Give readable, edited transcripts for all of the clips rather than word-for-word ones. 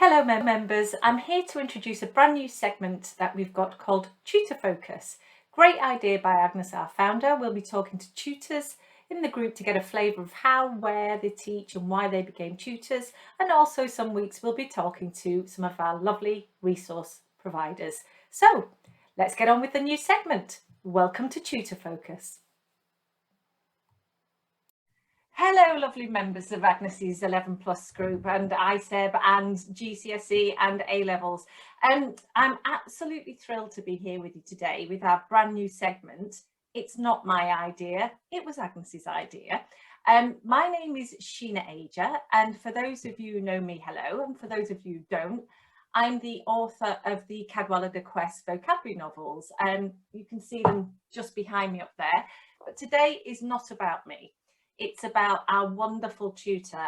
Hello members, I'm here to introduce a brand new segment that we've got called Tutor Focus. Great idea by Agnes, our founder. We'll be talking to tutors in the group to get a flavour of how, where they teach and why they became tutors, and also some weeks we'll be talking to some of our lovely resource providers. So let's get on with the new segment. Welcome to Tutor Focus. Hello, lovely members of Agnes's 11 Plus group and ISEB and GCSE and A-levels. I'm absolutely thrilled to be here with you today with our brand new segment. It's not my idea, it was Agnes's idea. My name is S.L.Ager, and for those of you who know me, hello, and for those of you who don't, I'm the author of the Cadwallader de Quest vocabulary novels, and you can see them just behind me up there. But today is not about me. It's about our wonderful tutor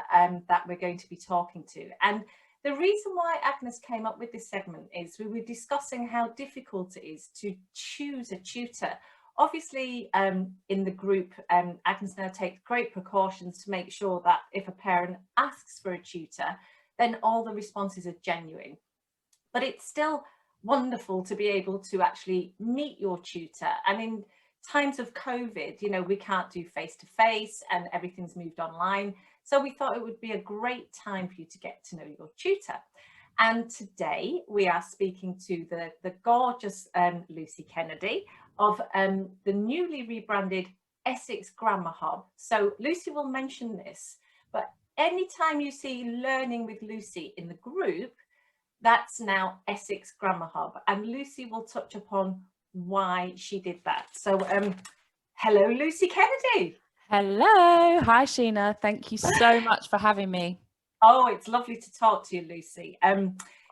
that we're going to be talking to. And the reason why Agnes came up with this segment is we were discussing how difficult it is to choose a tutor. Obviously, in the group, Agnes now takes great precautions to make sure that if a parent asks for a tutor, then all the responses are genuine. But it's still wonderful to be able to actually meet your tutor. And in times of COVID, you know, we can't do face-to-face and everything's moved online. So we thought it would be a great time for you to get to know your tutor. And today we are speaking to the gorgeous Lucy Kennedy of the newly rebranded Essex Grammar Hub. So Lucy will mention this, but anytime you see Learning with Lucy in the group, that's now Essex Grammar Hub. And Lucy will touch upon why she did that. So hello, Lucy Kennedy. Hello. Hi, Sheena. Thank you so much for having me. Oh, it's lovely to talk to you, Lucy.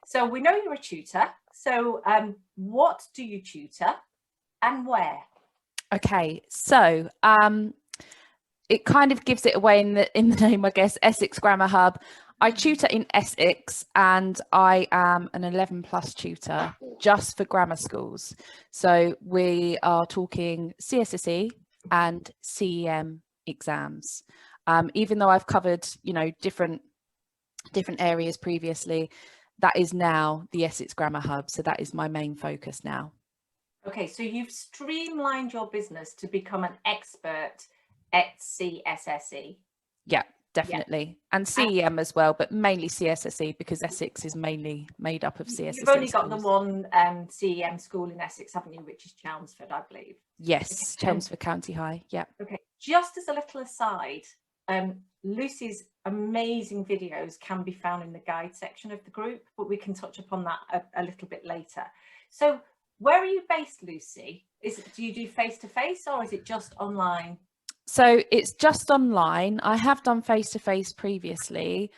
So we know you're a tutor. So what do you tutor and where? Okay, so it kind of gives it away in the name, I guess, Essex Grammar Hub. I tutor in Essex and I am an 11 plus tutor just for grammar schools. So we are talking CSSE and CEM exams. Even though I've covered, you know, different areas previously, that is now the Essex Grammar Hub. So that is my main focus now. Okay, so you've streamlined your business to become an expert at CSSE. Yeah. Definitely. Yeah. And CEM as well, but mainly CSSE because Essex is mainly made up of CSSE. You've only got the one CEM school in Essex, haven't you, which is Chelmsford, I believe. Yes, okay. Chelmsford County High, yeah. Okay, just as a little aside, Lucy's amazing videos can be found in the guide section of the group, but we can touch upon that a little bit later. So where are you based, Lucy? Do you do face-to-face or is it just online? So it's just online. I have done face-to-face previously,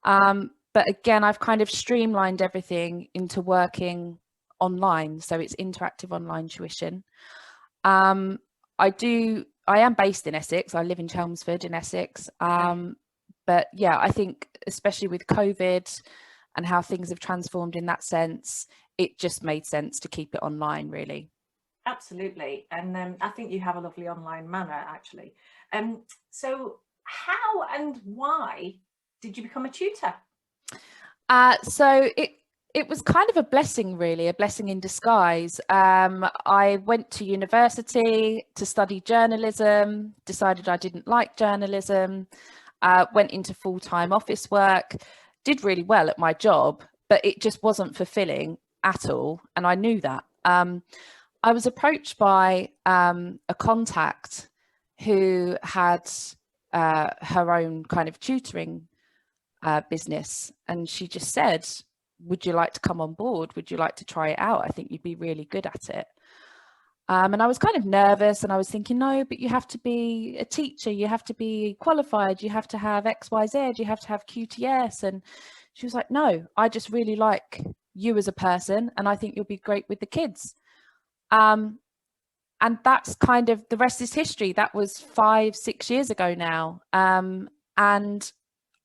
but again, I've kind of streamlined everything into working online. So it's interactive online tuition. I am based in Essex. I live in Chelmsford in Essex. But yeah, I think especially with COVID and how things have transformed in that sense, it just made sense to keep it online, really. Absolutely. And I think you have a lovely online manner, actually. So how and why did you become a tutor? So it was kind of a blessing, really, a blessing in disguise. I went to university to study journalism, decided I didn't like journalism, went into full-time office work, did really well at my job, but it just wasn't fulfilling at all. And I knew that. I was approached by a contact who had her own kind of tutoring business. And she just said, would you like to come on board? Would you like to try it out? I think you'd be really good at it. And I was kind of nervous and I was thinking, no, but you have to be a teacher. You have to be qualified. You have to have X, Y, Z. You have to have QTS. And she was like, no, I just really like you as a person. And I think you'll be great with the kids. And that's kind of, the rest is history. That was 5-6 years ago now. And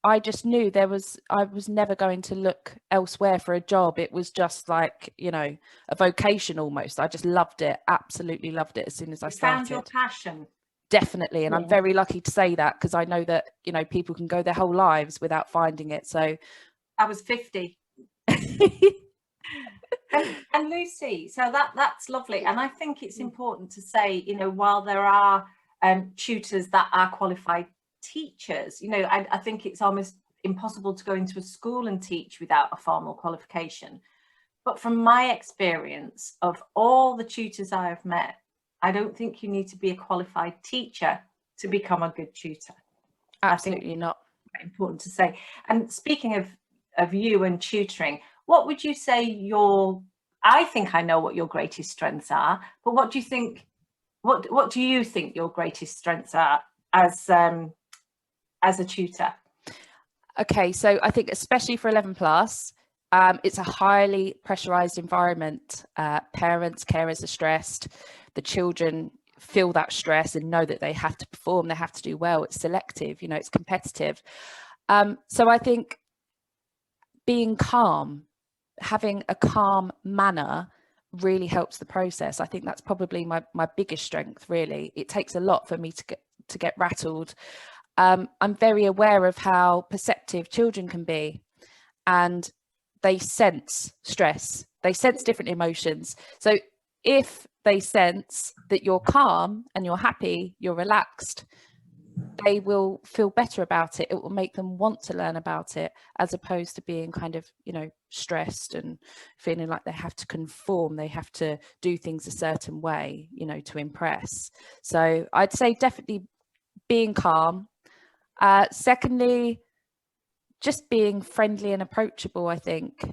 I just knew I was never going to look elsewhere for a job. It was just like, you know, a vocation almost. I just loved it. Absolutely loved it as soon as I started. Found your passion. Definitely. And yeah. I'm very lucky to say that because I know that, you know, people can go their whole lives without finding it. So I was 50 And Lucy, so that's lovely. And I think it's important to say, you know, while there are tutors that are qualified teachers, you know, I think it's almost impossible to go into a school and teach without a formal qualification. But from my experience of all the tutors I have met, I don't think you need to be a qualified teacher to become a good tutor. Absolutely not. Important to say. And speaking of you and tutoring, what would you say I think I know what your greatest strengths are, but what do you think, what do you think your greatest strengths are as a tutor? Okay, so I think especially for 11 plus, it's a highly pressurized environment. Parents, carers are stressed. The children feel that stress and know that they have to perform, they have to do well. It's selective, you know, it's competitive. So I think being calm, having a calm manner really helps the process. I think that's probably my biggest strength, really. It takes a lot for me to get rattled. I'm very aware of how perceptive children can be, and they sense stress, they sense different emotions. So if they sense that you're calm and you're happy, you're relaxed, they will feel better about it. It will make them want to learn about it, as opposed to being kind of, you know, stressed and feeling like they have to conform, they have to do things a certain way, you know, to impress. So I'd say definitely being calm. Secondly, just being friendly and approachable, I think.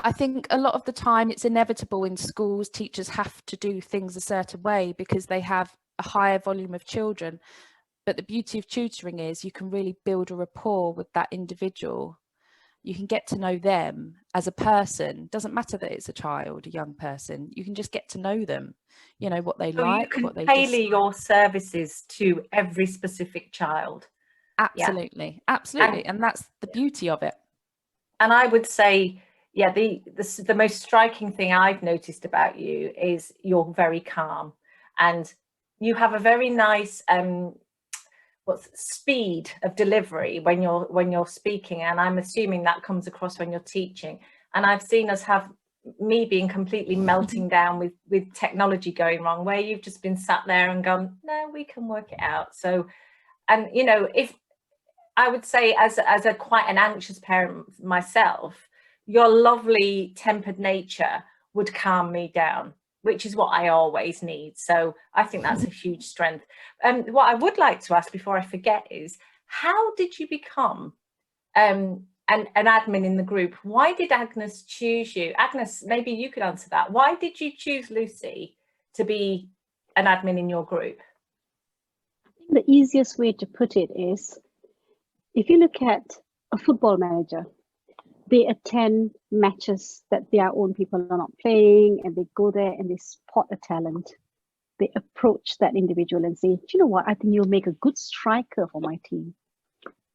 I think a lot of the time it's inevitable in schools, teachers have to do things a certain way because they have a higher volume of children. But the beauty of tutoring is you can really build a rapport with that individual. You can get to know them as a person. Doesn't matter that it's a child, a young person. You can just get to know them, you know, what they like, what they tailor your services to every specific child. Absolutely, absolutely. And that's the beauty of it. And I would say, yeah, the most striking thing I've noticed about you is you're very calm, and you have a very nice speed of delivery when you're speaking, and I'm assuming that comes across when you're teaching. And I've seen us have me being completely melting down with technology going wrong, where you've just been sat there and gone, no, we can work it out. So, and you know, if I would say as a quite an anxious parent myself, your lovely tempered nature would calm me down, which is what I always need. So I think that's a huge strength. What I would like to ask before I forget is, how did you become an admin in the group? Why did Agnes choose you? Agnes, maybe you could answer that. Why did you choose Lucy to be an admin in your group? I think the easiest way to put it is, if you look at a football manager, they attend matches that their own people are not playing, and they go there and they spot a talent. They approach that individual and say, do you know what? I think you'll make a good striker for my team.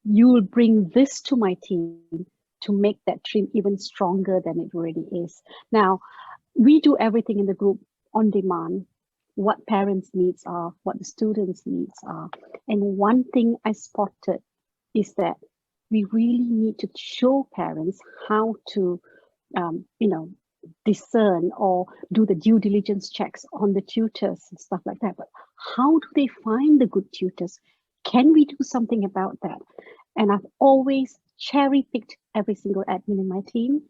You will bring this to my team to make that team even stronger than it already is. Now, we do everything in the group on demand, what parents' needs are, what the students' needs are. And one thing I spotted is that we really need to show parents how to, discern or do the due diligence checks on the tutors and stuff like that. But how do they find the good tutors? Can we do something about that? And I've always cherry-picked every single admin in my team.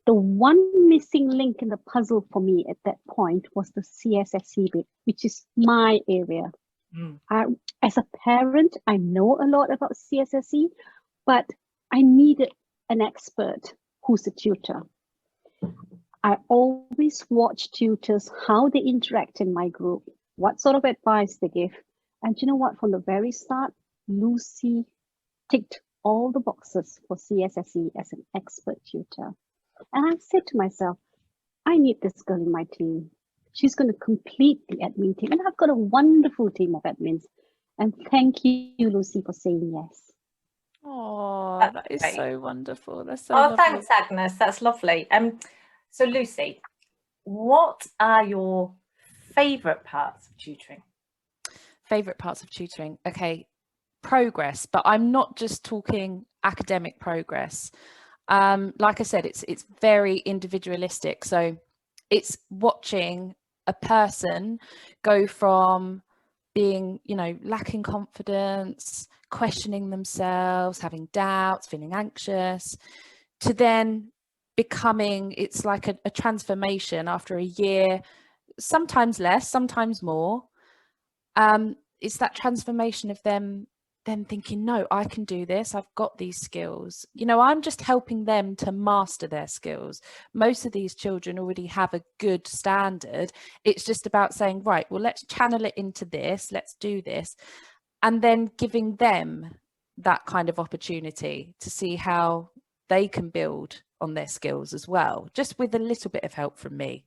The one missing link in the puzzle for me at that point was the CSSE bit, which is my area. As a parent, I know a lot about CSSE, but I needed an expert who's a tutor. I always watch tutors, how they interact in my group, what sort of advice they give. And you know what? From the very start, Lucy ticked all the boxes for CSSE as an expert tutor. And I said to myself, I need this girl in my team. She's going to complete the admin team. And I've got a wonderful team of admins. And thank you, Lucy, for saying yes. Oh, that is so wonderful. That's so lovely. Thanks, Agnes. That's lovely. So Lucy, what are your favourite parts of tutoring? Favourite parts of tutoring? Okay, progress, but I'm not just talking academic progress. Like I said, it's very individualistic. So it's watching a person go from being, you know, lacking confidence, questioning themselves, having doubts, feeling anxious, to then becoming, it's like a transformation after a year, sometimes less, sometimes more. It's that transformation of them thinking, no, I can do this, I've got these skills. You know, I'm just helping them to master their skills. Most of these children already have a good standard. It's just about saying, right, well, let's channel it into this, let's do this, and then giving them that kind of opportunity to see how they can build on their skills as well, just with a little bit of help from me.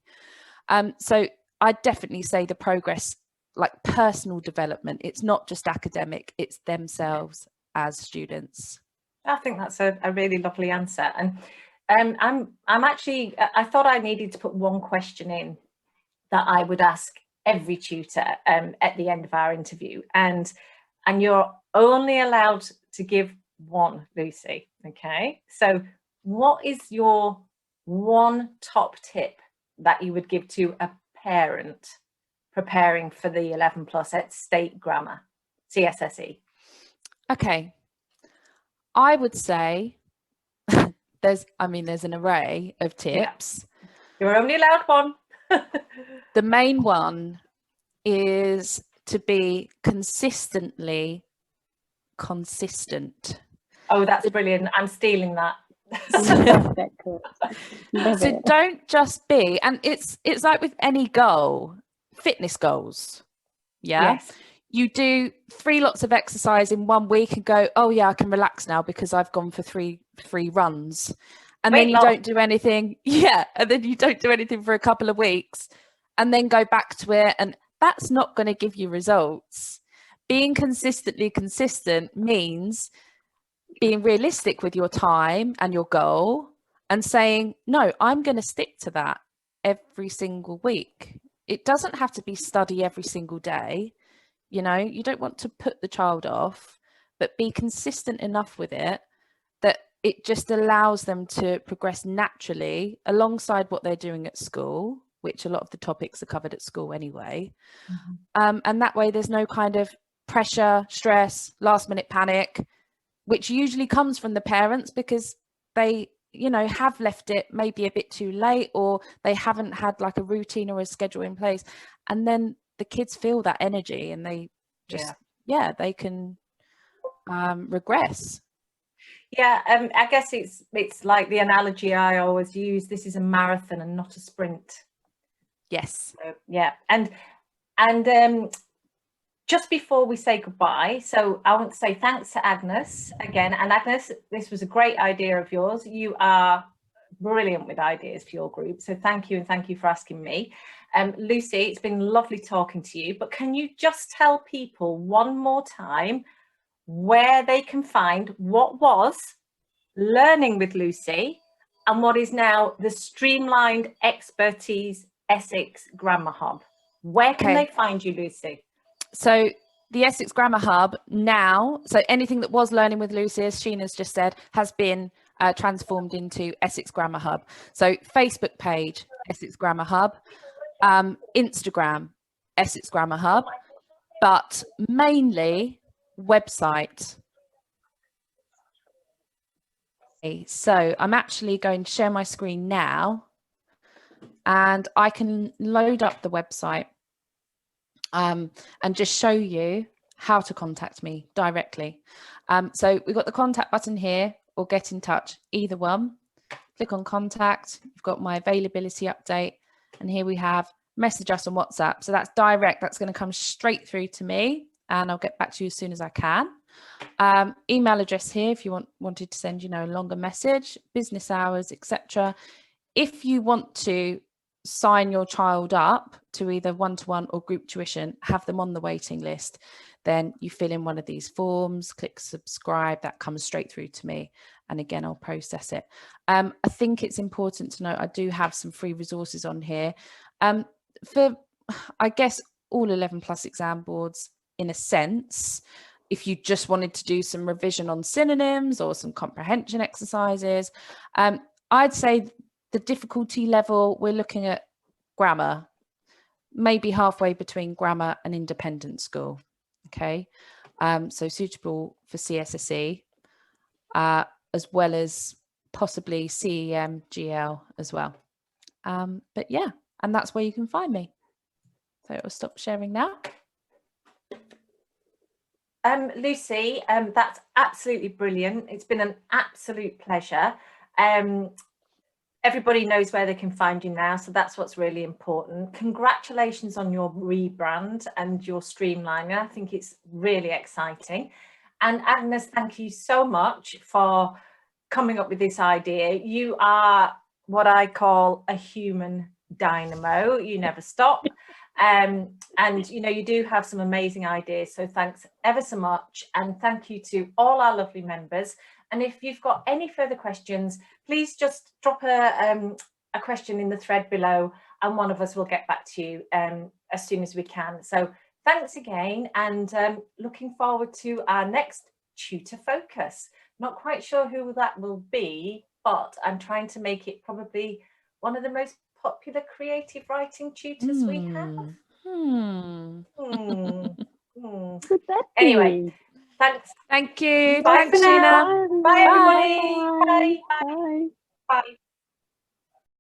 So I'd definitely say the progress, like personal development, it's not just academic, it's themselves as students. I think that's a really lovely answer. And I'm actually, I thought I needed to put one question in that I would ask every tutor at the end of our interview, and you're only allowed to give one, Lucy. Okay, so what is your one top tip that you would give to a parent preparing for the 11 plus at State Grammar, CSSE? Okay, I would say there's an array of tips. Yeah. You're only allowed one. The main one is to be consistently consistent. Oh, that's brilliant. I'm stealing that. So don't just be, and it's like with any goal, fitness goals. Yeah. Yes. You do 3 lots of exercise in 1 week and go, oh yeah, I can relax now because I've gone for three runs. And then you don't do anything. Yeah. And then you don't do anything for a couple of weeks and then go back to it. And that's not going to give you results. Being consistently consistent means being realistic with your time and your goal and saying, no, I'm going to stick to that every single week. It doesn't have to be study every single day. You know, you don't want to put the child off, but be consistent enough with it that it just allows them to progress naturally alongside what they're doing at school, which a lot of the topics are covered at school anyway. Mm-hmm. And that way there's no kind of pressure, stress, last minute panic, which usually comes from the parents because they, you know, have left it maybe a bit too late, or they haven't had like a routine or a schedule in place. And then the kids feel that energy and they just, they can regress. Yeah, I guess it's like the analogy I always use. This is a marathon and not a sprint. Yes. So, yeah, and just before we say goodbye, so I want to say thanks to Agnes again. And Agnes, this was a great idea of yours. You are brilliant with ideas for your group. So thank you, and thank you for asking me. Lucy, it's been lovely talking to you, but can you just tell people one more time where they can find what was Learning with Lucy and what is now the Streamlined Expertise Essex Grammar Hub? Where can they find you, Lucy? So the Essex Grammar Hub now, so anything that was Learning with Lucy, as Sheena's just said, has been transformed into Essex Grammar Hub. So Facebook page, Essex Grammar Hub, Instagram, Essex Grammar Hub, but mainly website. So I'm actually going to share my screen now and I can load up the website and just show you how to contact me directly. So we've got the contact button here or get in touch, either one. Click on contact, you've got my availability update, and here we have message us on WhatsApp. So that's direct, that's going to come straight through to me and I'll get back to you as soon as I can. Email address here if you wanted to send, you know, a longer message, business hours, etc. If you want to sign your child up to either one-to-one or group tuition, have them on the waiting list, then you fill in one of these forms, click subscribe, that comes straight through to me, and again I'll process it. I think it's important to note I do have some free resources on here for, I guess, all 11 plus exam boards in a sense. if you just wanted to do some revision on synonyms or some comprehension exercises. I'd say the difficulty level, we're looking at grammar, maybe halfway between grammar and independent school. Okay, so suitable for CSSE, as well as possibly CEM, GL as well. But yeah, and that's where you can find me. So I'll stop sharing now. Lucy, that's absolutely brilliant. It's been an absolute pleasure. Everybody knows where they can find you now, so that's what's really important. Congratulations on your rebrand and your streamlining. I think it's really exciting. And Agnes, thank you so much for coming up with this idea. You are what I call a human dynamo. You never stop. And you know, you do have some amazing ideas, so thanks ever so much, and thank you to all our lovely members. And if you've got any further questions, please just drop a question in the thread below, and one of us will get back to you as soon as we can. So thanks again, and looking forward to our next tutor focus. Not quite sure who that will be, but I'm trying to make it probably one of the most popular creative writing tutors we have. Could that Anyway, be? thanks. Thank you. Bye Thanks, for Gina. now. Bye, everybody. Bye. Bye. Bye. Bye.